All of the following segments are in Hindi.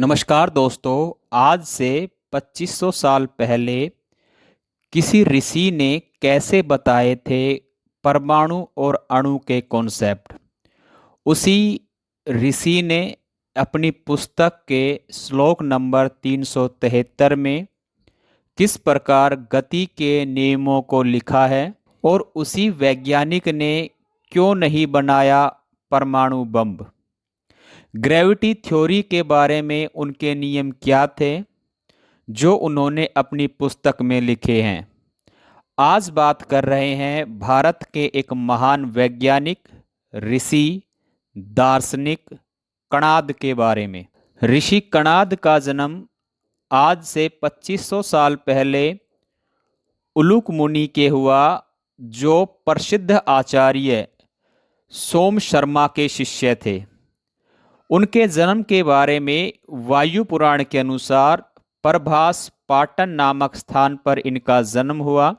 नमस्कार दोस्तों। आज से 2500 साल पहले किसी ऋषि ने कैसे बताए थे परमाणु और अणु के कॉन्सेप्ट। उसी ऋषि ने अपनी पुस्तक के श्लोक नंबर 373 में किस प्रकार गति के नियमों को लिखा है और उसी वैज्ञानिक ने क्यों नहीं बनाया परमाणु बम। ग्रेविटी थ्योरी के बारे में उनके नियम क्या थे जो उन्होंने अपनी पुस्तक में लिखे हैं। आज बात कर रहे हैं भारत के एक महान वैज्ञानिक, ऋषि, दार्शनिक कणाद के बारे में। ऋषि कणाद का जन्म आज से 2500 साल पहले उलुक मुनि के हुआ, जो प्रसिद्ध आचार्य सोम शर्मा के शिष्य थे। उनके जन्म के बारे में वायु पुराण के अनुसार प्रभास पाटन नामक स्थान पर इनका जन्म हुआ,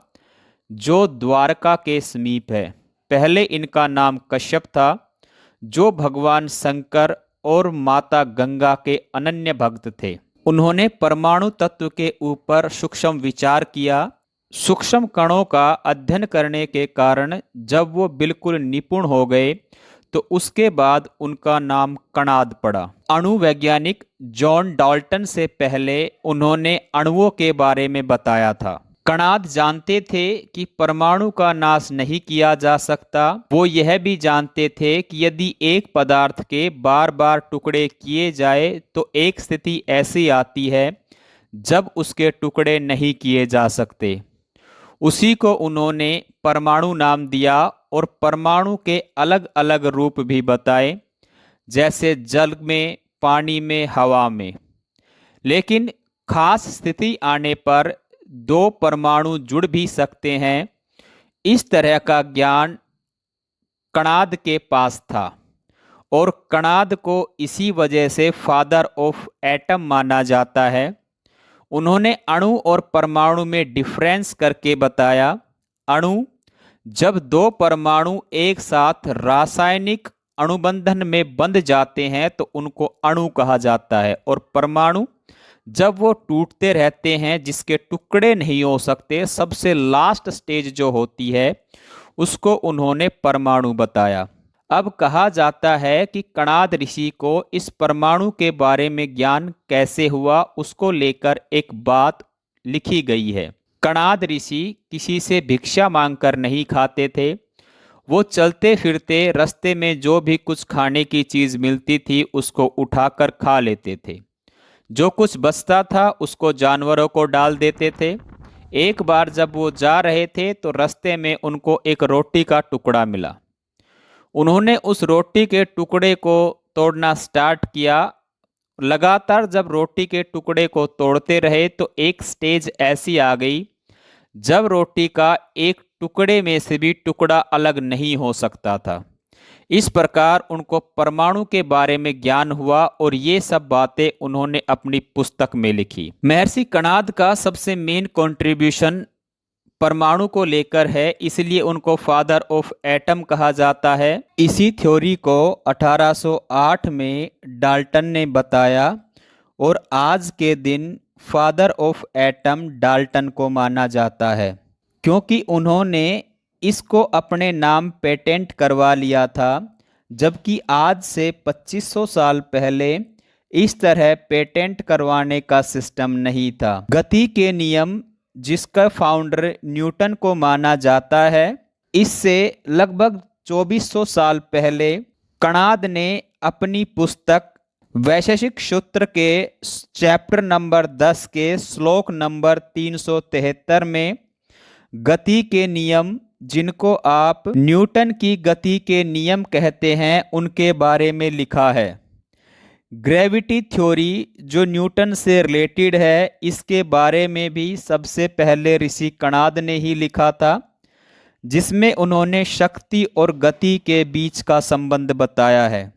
जो द्वारका के समीप है। पहले इनका नाम कश्यप था, जो भगवान शंकर और माता गंगा के अनन्य भक्त थे। उन्होंने परमाणु तत्व के ऊपर सूक्ष्म विचार किया। सूक्ष्म कणों का अध्ययन करने के कारण जब वो बिल्कुल निपुण हो गए तो उसके बाद उनका नाम कणाद पड़ा। अणु वैज्ञानिक जॉन डाल्टन से पहले उन्होंने अणुओं के बारे में बताया था। कणाद जानते थे कि परमाणु का नाश नहीं किया जा सकता। वो यह भी जानते थे कि यदि एक पदार्थ के बार बार टुकड़े किए जाए तो एक स्थिति ऐसी आती है जब उसके टुकड़े नहीं किए जा सकते। उसी को उन्होंने परमाणु नाम दिया और परमाणु के अलग अलग रूप भी बताए, जैसे जल में, पानी में, हवा में। लेकिन खास स्थिति आने पर दो परमाणु जुड़ भी सकते हैं। इस तरह का ज्ञान कणाद के पास था और कणाद को इसी वजह से फादर ऑफ एटम माना जाता है। उन्होंने अणु और परमाणु में डिफरेंस करके बताया। अणु, जब दो परमाणु एक साथ रासायनिक अणुबंधन में बंध जाते हैं तो उनको अणु कहा जाता है। और परमाणु, जब वो टूटते रहते हैं, जिसके टुकड़े नहीं हो सकते, सबसे लास्ट स्टेज जो होती है, उसको उन्होंने परमाणु बताया। अब कहा जाता है कि कणाद ऋषि को इस परमाणु के बारे में ज्ञान कैसे हुआ, उसको लेकर एक बात लिखी गई है। कणाद ऋषि किसी से भिक्षा मांगकर नहीं खाते थे। वो चलते फिरते रास्ते में जो भी कुछ खाने की चीज मिलती थी उसको उठाकर खा लेते थे। जो कुछ बचता था उसको जानवरों को डाल देते थे। एक बार जब वो जा रहे थे तो रास्ते में उनको एक रोटी का टुकड़ा मिला। उन्होंने उस रोटी के टुकड़े को तोड़ना स्टार्ट किया। लगातार जब रोटी के टुकड़े को तोड़ते रहे तो एक स्टेज ऐसी आ गई जब रोटी का एक टुकड़े में से भी टुकड़ा अलग नहीं हो सकता था। इस प्रकार उनको परमाणु के बारे में ज्ञान हुआ और ये सब बातें उन्होंने अपनी पुस्तक में लिखी। महर्षि कणाद का सबसे मेन कंट्रीब्यूशन परमाणु को लेकर है, इसलिए उनको फादर ऑफ एटम कहा जाता है। इसी थ्योरी को 1808 में डाल्टन ने बताया और आज के दिन फादर ऑफ एटम डाल्टन को माना जाता है, क्योंकि उन्होंने इसको अपने नाम पेटेंट करवा लिया था। जबकि आज से 2500 साल पहले इस तरह पेटेंट करवाने का सिस्टम नहीं था। गति के नियम, जिसका फाउंडर न्यूटन को माना जाता है, इससे लगभग 2400 साल पहले कणाद ने अपनी पुस्तक वैशेषिक सूत्र के चैप्टर नंबर 10 के श्लोक नंबर 373 में गति के नियम, जिनको आप न्यूटन की गति के नियम कहते हैं, उनके बारे में लिखा है। ग्रेविटी थ्योरी, जो न्यूटन से रिलेटेड है, इसके बारे में भी सबसे पहले ऋषि कणाद ने ही लिखा था, जिसमें उन्होंने शक्ति और गति के बीच का संबंध बताया है।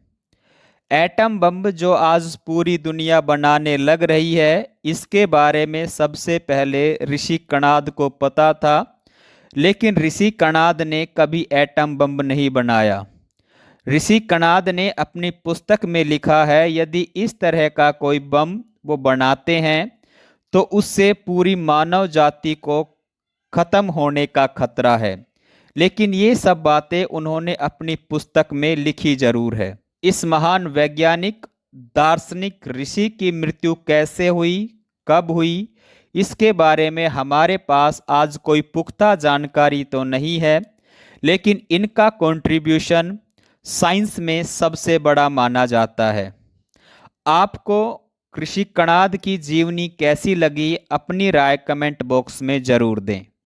एटम बम जो आज पूरी दुनिया बनाने लग रही है, इसके बारे में सबसे पहले ऋषि कणाद को पता था, लेकिन ऋषि कणाद ने कभी एटम बम नहीं बनाया। ऋषि कणाद ने अपनी पुस्तक में लिखा है, यदि इस तरह का कोई बम वो बनाते हैं तो उससे पूरी मानव जाति को खत्म होने का खतरा है। लेकिन ये सब बातें उन्होंने अपनी पुस्तक में लिखी जरूर है। इस महान वैज्ञानिक दार्शनिक ऋषि की मृत्यु कैसे हुई, कब हुई, इसके बारे में हमारे पास आज कोई पुख्ता जानकारी तो नहीं है, लेकिन इनका कंट्रीब्यूशन साइंस में सबसे बड़ा माना जाता है। आपको ऋषि कणाद की जीवनी कैसी लगी, अपनी राय कमेंट बॉक्स में जरूर दें।